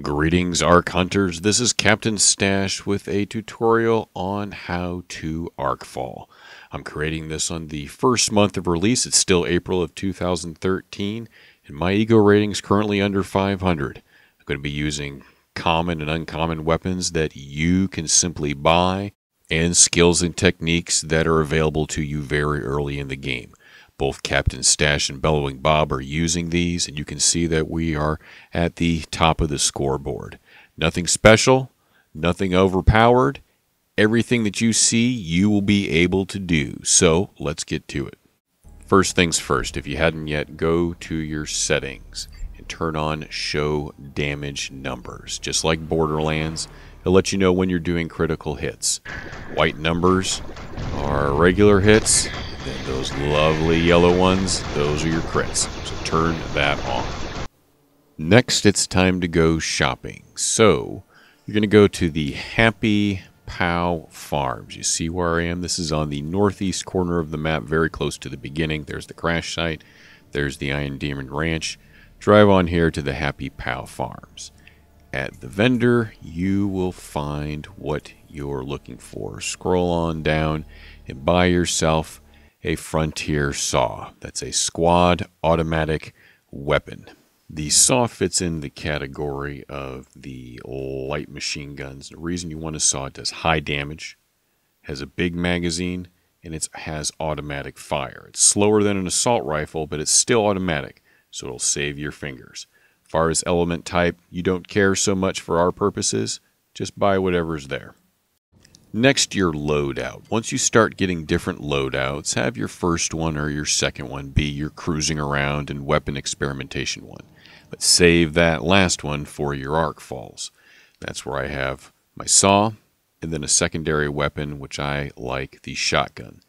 Greetings, Ark Hunters. This is Captain Stash with a tutorial on how to Arkfall. I'm creating this on the first month of release. It's still April of 2013, and my ego rating is currently under 500. I'm going to be using common and uncommon weapons that you can simply buy, and skills and techniques that are available to you very early in the game. Both Captain Stash and Bellowing Bob are using these, and you can see that we are at the top of the scoreboard. Nothing special, nothing overpowered. Everything that you see, you will be able to do. So, let's get to it. First things first, if you hadn't yet, go to your settings and turn on Show Damage Numbers. Just like Borderlands, it'll let you know when you're doing critical hits. White numbers are regular hits. Then those lovely yellow ones, those are your crits. So turn that on. Next, it's time to go shopping. So you're going to go to the Happy Pow Farms. You see where I am? This is on the northeast corner of the map, very close to the beginning. There's the crash site. There's the Iron Demon Ranch. Drive on here to the Happy Pow Farms. At the vendor, you will find what you're looking for. Scroll on down and buy yourself a Frontier Saw. That's a squad automatic weapon. The saw fits in the category of the light machine guns. The reason you want a saw, it does high damage, has a big magazine, and it has automatic fire. It's slower than an assault rifle, but it's still automatic, so it'll save your fingers. As far as element type, you don't care so much for our purposes. Just buy whatever's there. Next, your loadout. Once you start getting different loadouts, have your first one or your second one be your cruising around and weapon experimentation one. But save that last one for your Arkfalls. That's where I have my saw and then a secondary weapon, which I like, the shotgun.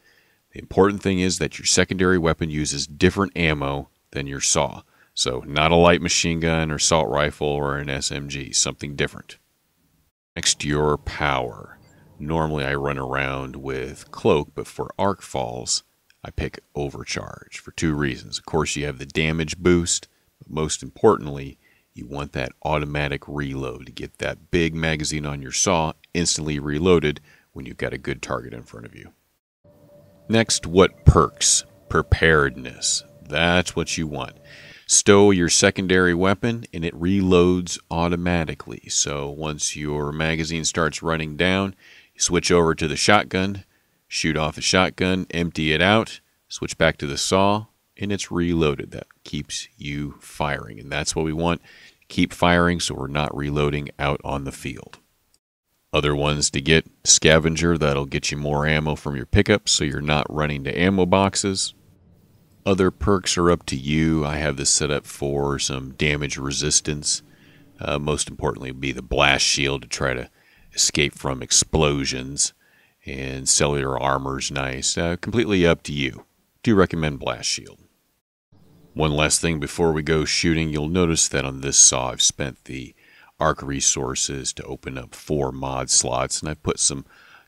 The important thing is that your secondary weapon uses different ammo than your saw. So not a light machine gun or assault rifle or an SMG, something different. Next, your power. Normally I run around with Cloak, but for Arkfalls, I pick Overcharge for two reasons. Of course, you have the damage boost, but most importantly, you want that automatic reload to get that big magazine on your saw instantly reloaded when you've got a good target in front of you. Next, what perks? Preparedness. That's what you want. Stow your secondary weapon and it reloads automatically. So once your magazine starts running down, you switch over to the shotgun, shoot off the shotgun, empty it out, switch back to the saw, and it's reloaded. That keeps you firing, and that's what we want. Keep firing so we're not reloading out on the field. Other ones to get: Scavenger, that'll get you more ammo from your pickup so you're not running to ammo boxes. Other perks are up to you. I have this set up for some damage resistance. Most importantly would be the blast shield to try to escape from explosions. And cellular armor's nice. Completely up to you. Do recommend blast shield. One last thing before we go shooting. You'll notice that on this saw I've spent the Ark resources to open up 4 mod slots. And I've put some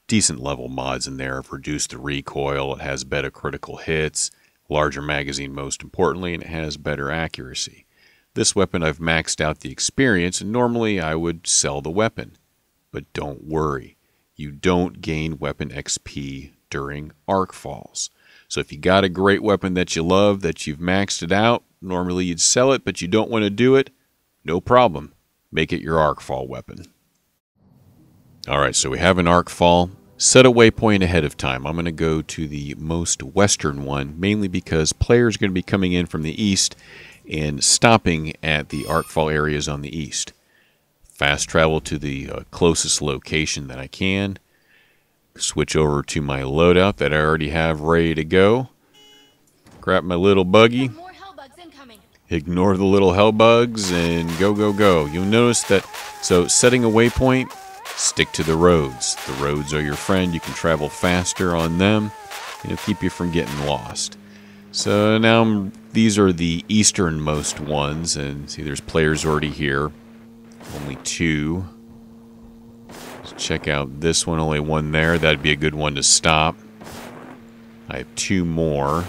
decent level mods in there. I've reduced the recoil. It has better critical hits. Larger magazine most importantly, and it has better accuracy. This weapon I've maxed out the experience, and normally I would sell the weapon. But don't worry, you don't gain weapon XP during Arkfalls. So if you got a great weapon that you love, that you've maxed it out, normally you'd sell it, but you don't want to do it, no problem. Make it your Arkfall weapon. Alright, so we have an Arkfall. Set a waypoint ahead of time. I'm going to go to the most western one, mainly because players are going to be coming in from the east and stopping at the Arkfall areas on the east. Fast travel to the closest location that I can. Switch over to my loadout that I already have ready to go. Grab my little buggy. Ignore the little hellbugs and go, go, go. You'll notice that, so setting a waypoint, stick to the roads. The roads are your friend. You can travel faster on them, and it'll keep you from getting lost. So now these are the easternmost ones, and see there's players already here. Only 2. Let's check out this one. Only 1 there. That'd be a good one to stop. I have 2 more.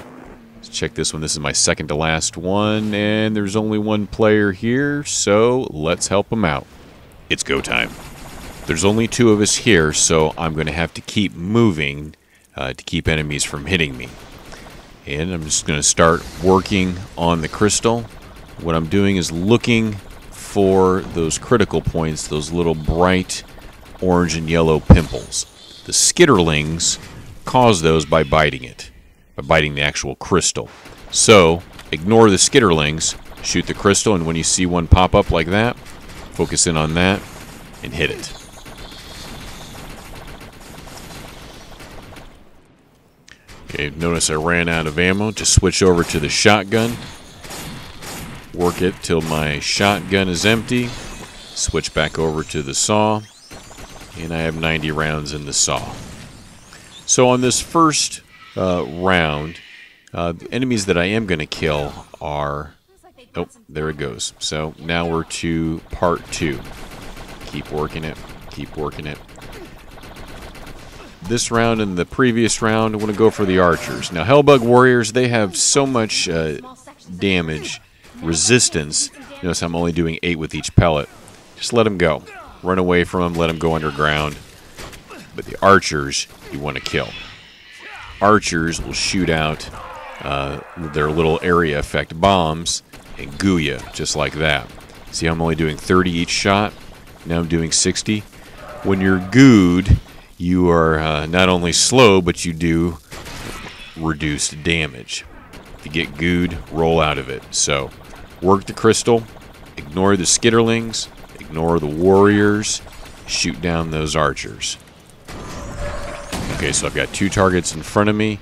Let's check this one. This is my second to last one, and there's only 1 player here, so let's help him out. it's go time. There's only 2 of us here, so I'm going to have to keep moving to keep enemies from hitting me. And I'm just going to start working on the crystal. What I'm doing is looking for those critical points, those little bright orange and yellow pimples. The skitterlings cause those by biting it, by biting the actual crystal. So ignore the skitterlings, shoot the crystal, and when you see one pop up like that, focus in on that and hit it. Okay, notice I ran out of ammo. Just switch over to the shotgun. Work it till my shotgun is empty. Switch back over to the saw. And I have 90 rounds in the saw. So on this first round, the enemies that I am going to kill are... Oh, there it goes. So now we're to part 2. Keep working it. Keep working it. This round and the previous round, I want to go for the archers. Now, Hellbug warriors, they have so much damage, resistance. Notice I'm only doing 8 with each pellet. Just let them go. Run away from them, let them go underground. But the archers, you want to kill. Archers will shoot out their little area effect bombs and goo you, just like that. See, I'm only doing 30 each shot. Now I'm doing 60. When you're gooed, you are not only slow, but you do reduced damage. If you get gooed, roll out of it. So, work the crystal, ignore the skitterlings, ignore the warriors, shoot down those archers. Okay, so I've got 2 targets in front of me.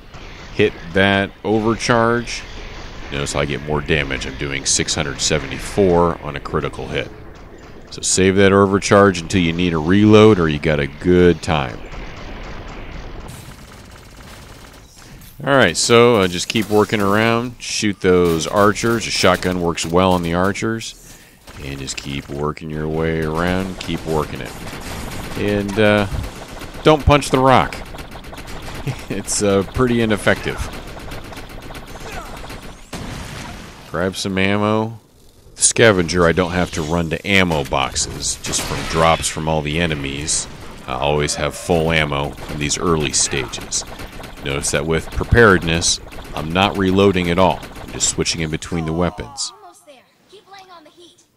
Hit that overcharge. Notice I get more damage. I'm doing 674 on a critical hit. So save that overcharge until you need a reload or you got a good time. Alright, so just keep working around. Shoot those archers. A shotgun works well on the archers. And just keep working your way around. Keep working it. And don't punch the rock. It's pretty ineffective. Grab some ammo. The scavenger, I don't have to run to ammo boxes, just from drops from all the enemies. I always have full ammo in these early stages. Notice that with preparedness, I'm not reloading at all. I'm just switching in between the weapons.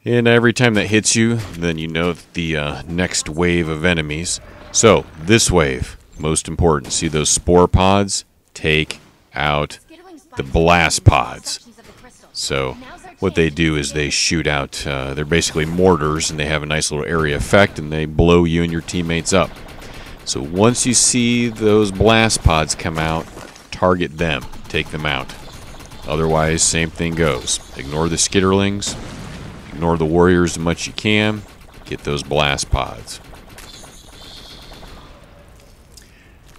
And every time that hits you, then you know the next wave of enemies. So, this wave, most important. See those spore pods? Take out the blast pods. So, what they do is they shoot out, they're basically mortars, and they have a nice little area effect, and they blow you and your teammates up. So once you see those blast pods come out, target them, take them out. Otherwise, same thing goes. Ignore the skitterlings, ignore the warriors as much as you can, get those blast pods.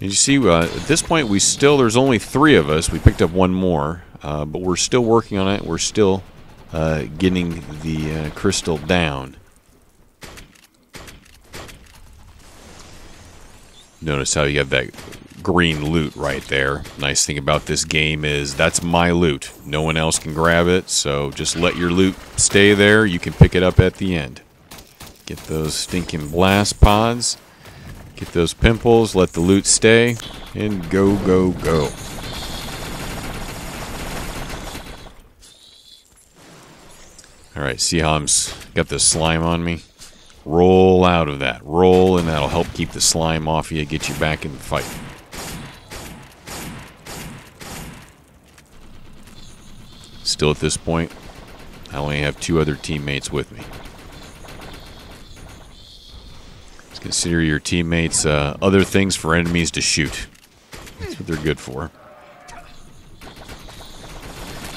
And you see, at this point, there's only 3 of us. We picked up 1 more, but we're still working on it. We're still getting the crystal down. Notice how you have that green loot right there. Nice thing about this game is that's my loot. No one else can grab it, so just let your loot stay there. You can pick it up at the end. Get those stinking blast pods. Get those pimples. Let the loot stay. And go, go, go. Alright, see how I'm got the slime on me? Roll out of that. Roll, and that'll help keep the slime off you, get you back in the fight. Still at this point, I only have 2 other teammates with me. Just consider your teammates other things for enemies to shoot. That's what they're good for.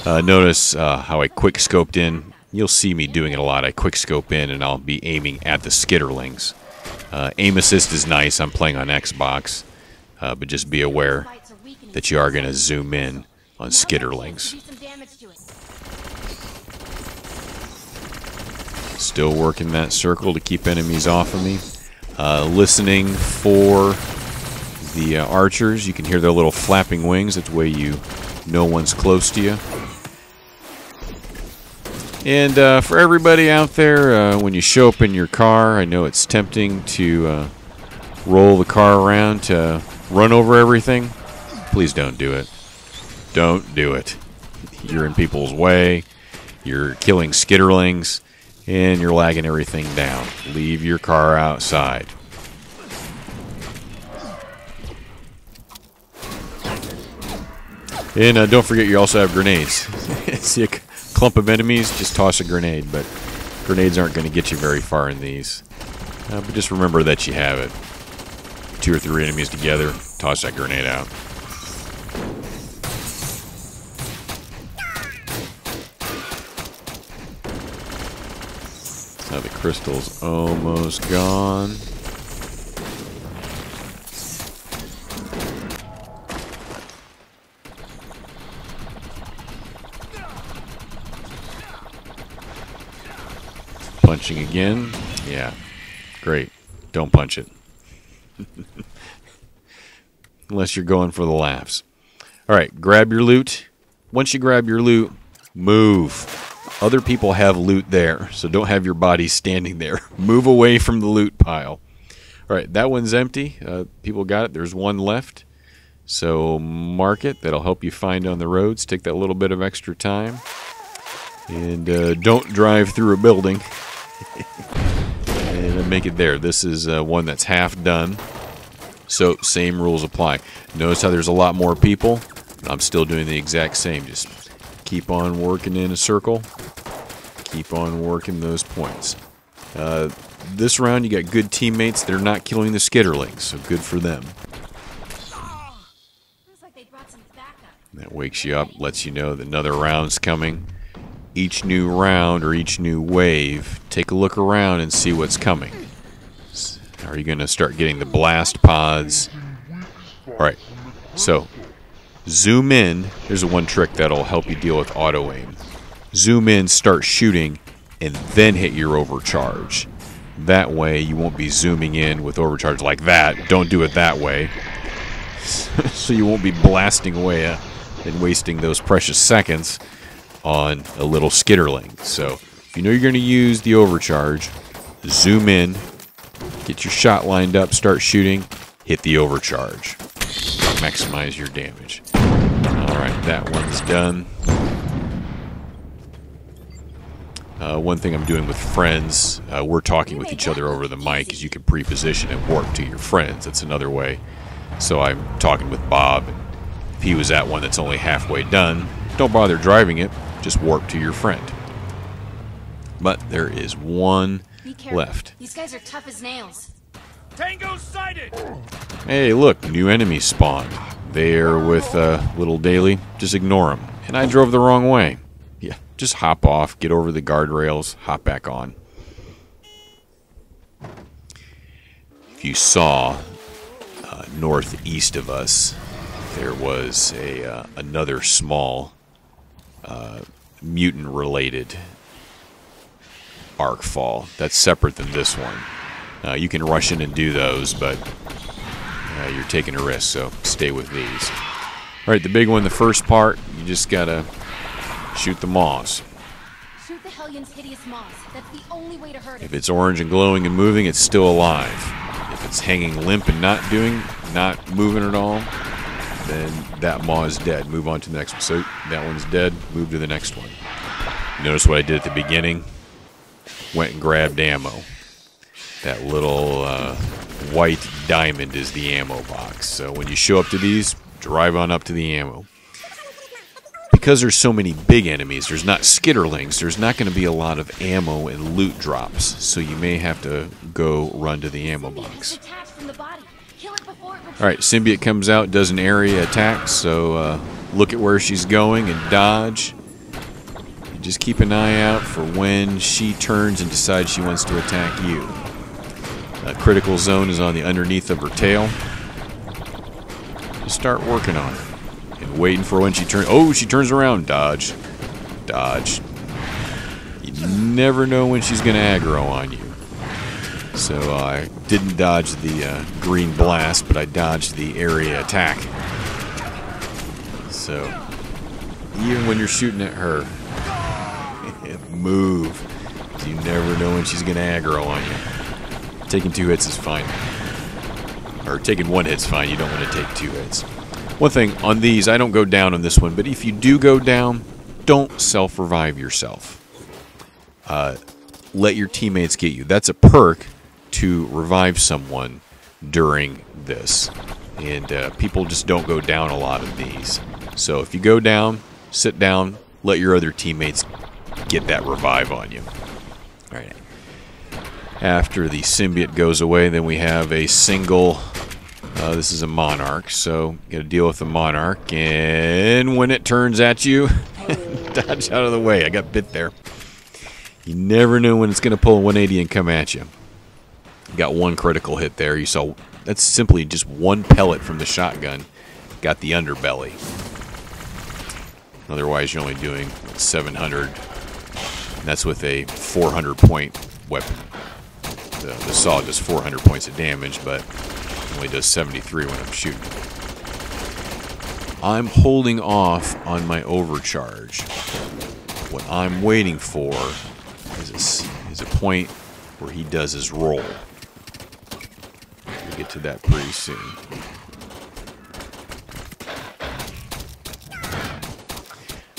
Notice how I quick scoped in. You'll see me doing it a lot. I quick scope in and I'll be aiming at the skitterlings. Aim assist is nice. I'm playing on Xbox. But just be aware that you are going to zoom in on skitterlings. Still working that circle to keep enemies off of me. Listening for the archers. You can hear their little flapping wings. That's the way you know one's close to you. And for everybody out there, when you show up in your car, I know it's tempting to roll the car around to run over everything. Please don't do it. Don't do it. You're in people's way. You're killing skitterlings, and you're lagging everything down. Leave your car outside. And don't forget you also have grenades. See a clump of enemies, just toss a grenade, but grenades aren't going to get you very far in these. But just remember that you have it. 2 or 3 enemies together, toss that grenade out. Now the crystal's almost gone. Punching again. Yeah, great. Don't punch it. Unless you're going for the laughs. Alright, grab your loot. Once you grab your loot, move. Other people have loot there, so don't have your body standing there. Move away from the loot pile. Alright, that one's empty. People got it. There's one left. So mark it. That'll help you find on the roads. Take that little bit of extra time. And don't drive through a building. And make it there. This is one that's half done. So same rules apply. Notice how there's a lot more people. I'm still doing the exact same. Just keep on working in a circle. Keep on working those points. This round you got good teammates. They're not killing the skitterlings, so good for them. That wakes you up, lets you know that another round's coming. Each new round or each new wave, take a look around and see what's coming. Are you going to start getting the blast pods? Alright, so zoom in. There's one trick that'll help you deal with auto aim. Zoom in, start shooting, and then hit your overcharge. That way you won't be zooming in with overcharge like that. Don't do it that way. So you won't be blasting away and wasting those precious seconds on a little skitterling. So if you know you're going to use the overcharge, zoom in, get your shot lined up, start shooting, hit the overcharge. Maximize your damage. Alright, that one's done. One thing I'm doing with friends, we're talking with each other over the mic, is you can pre-position and warp to your friends. That's another way. So I'm talking with Bob. If he was at one that's only halfway done, don't bother driving it. Just warp to your friend. But there is one left. These guys are tough as nails. Tango sighted. Hey, look, new enemies spawned. They're with little Daly. Just ignore them. And I drove the wrong way. Yeah, just hop off, get over the guardrails, hop back on. If you saw northeast of us, there was another small mutant-related Arkfall. That's separate than this one. You can rush in and do those, but you're taking a risk, so stay with these. Alright, the big one, the first part, you just gotta shoot the moths. Shoot the Hellion's hideous moths. That's the only way to hurt it. If it's orange and glowing and moving, it's still alive. If it's hanging limp and not moving at all, then that maw is dead. Move on to the next one. So that one's dead. Move to the next one. Notice what I did at the beginning? Went and grabbed ammo. That little white diamond is the ammo box. So when you show up to these, drive on up to the ammo. Because there's so many big enemies, there's not skitterlings, there's not going to be a lot of ammo and loot drops. So you may have to go run to the ammo box. Alright, Symbiote comes out, does an area attack, so look at where she's going and dodge. You just keep an eye out for when she turns and decides she wants to attack you. Critical zone is on the underneath of her tail. Just start working on it. And waiting for when she turns. Oh, she turns around. Dodge. Dodge. You never know when she's going to aggro on you. So I didn't dodge the green blast, but I dodged the area attack. So even when you're shooting at her, Move. You never know when she's going to aggro on you. Taking 2 hits is fine. Or taking 1 hit's fine. You don't want to take 2 hits. One thing, on these, I don't go down on this one, but if you do go down, don't self-revive yourself. Let your teammates get you. That's a perk to revive someone during this. And people just don't go down a lot of these. So if you go down, sit down, let your other teammates get that revive on you. All right. After the symbiote goes away, then we have a single... this is a monarch, so you got to deal with the monarch. And when it turns at you, dodge out of the way. I got bit there. You never know when it's going to pull a 180 and come at you. Got 1 critical hit there. You saw that's simply just 1 pellet from the shotgun. Got the underbelly. Otherwise, you're only doing 700. And that's with a 400-point weapon. The saw does 400 points of damage, but only does 73 when I'm shooting. I'm holding off on my overcharge. What I'm waiting for is a point where he does his roll. We'll get to that pretty soon.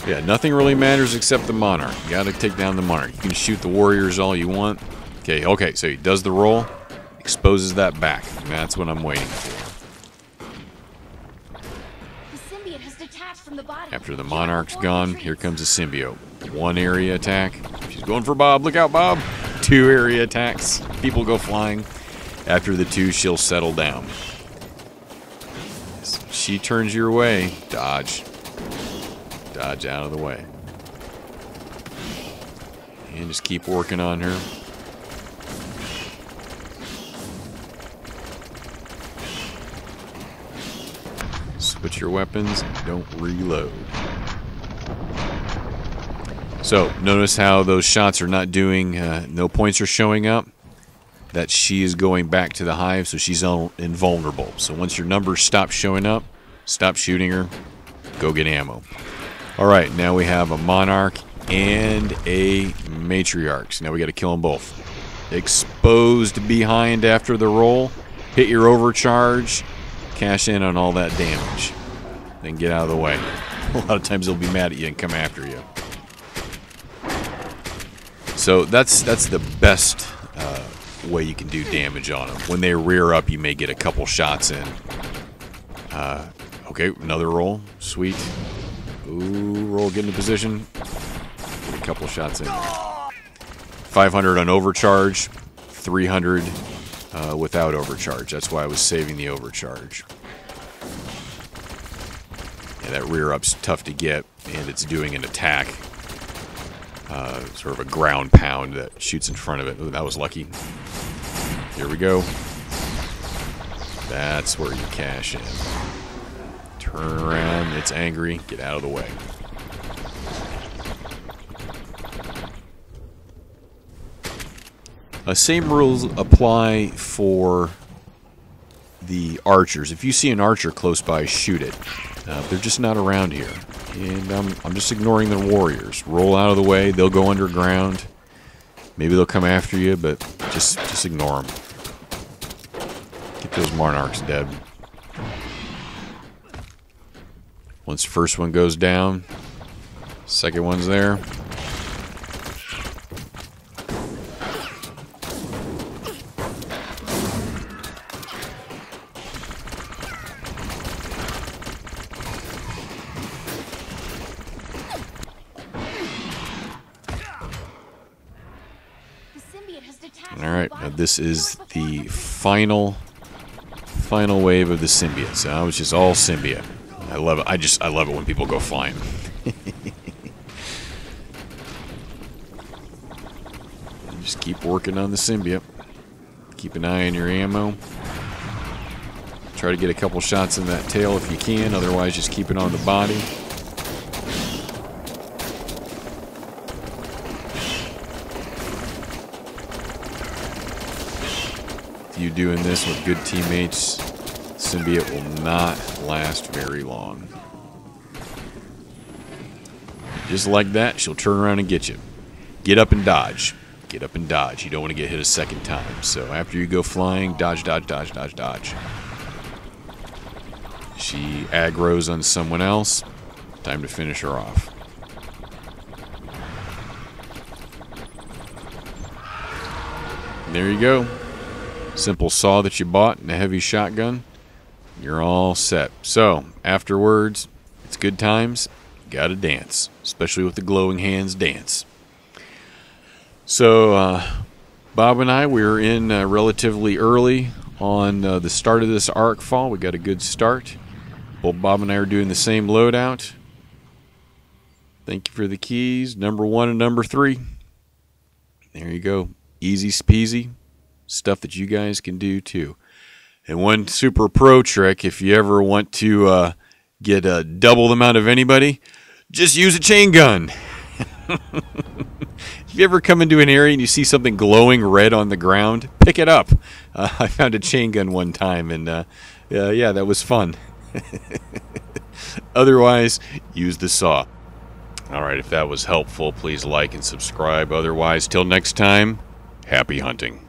Yeah, nothing really matters except the monarch. You gotta take down the monarch. You can shoot the warriors all you want. Okay, so he does the roll, exposes that back. And that's what I'm waiting for. The symbiote has detached from the body. After the monarch's gone, here comes a symbiote. 1 area attack. She's going for Bob. Look out, Bob. 2 area attacks. People go flying. After the 2, she'll settle down. She turns your way. Dodge. Dodge out of the way. And just keep working on her. Switch your weapons and don't reload. So, notice how those shots are not doing, no points are showing up. That she is going back to the hive, so she's invulnerable. So once your numbers stop showing up, stop shooting her, go get ammo. Alright, now we have a monarch and a matriarch. So now we got to kill them both. Exposed behind after the roll. Hit your overcharge. Cash in on all that damage. Then get out of the way. A lot of times they'll be mad at you and come after you. So that's the best way you can do damage on them. When they rear up, you may get a couple shots in. Okay, another roll. Sweet. Ooh, roll, get into position. Get a couple shots in. 500 on overcharge. 300 without overcharge. That's why I was saving the overcharge. Yeah, that rear up's tough to get, and it's doing an attack. Sort of a ground pound that shoots in front of it. Ooh, that was lucky. Here we go. That's where you cash in. Turn around. It's angry. Get out of the way. Same rules apply for the archers. If you see an archer close by, shoot it. They're just not around here. And I'm just ignoring the warriors. Roll out of the way. They'll go underground. Maybe they'll come after you, but just ignore them. Get those monarchs dead. Once the first one goes down, second one's there. Alright, now this is the final wave of the symbiote. So now it's just all symbiote. I love it. I love it when people go flying. Just keep working on the symbiote. Keep an eye on your ammo. Try to get a couple shots in that tail if you can. Otherwise, just keep it on the body. You doing this with good teammates, symbiote will not last very long. Just like that, she'll turn around and get you. get up and dodge. Get up and dodge. You don't want to get hit a second time. So after you go flying, dodge, dodge, dodge, dodge, dodge. She aggroes on someone else. Time to finish her off. There you go. Simple saw that you bought and a heavy shotgun. You're all set. So, afterwards, it's good times. Gotta dance. Especially with the glowing hands dance. So, Bob and I, we were in relatively early on the start of this Arkfall. We got a good start. Both Bob and I are doing the same loadout. Thank you for the keys. Number 1 and number 3. There you go. Easy peasy. Stuff that you guys can do too. And one super pro trick, if you ever want to get double the amount of anybody, just use a chain gun. If you ever come into an area and you see something glowing red on the ground, pick it up. I found a chain gun one time, and yeah, that was fun. Otherwise, use the saw. Alright, if that was helpful, please like and subscribe. Otherwise, till next time, happy hunting.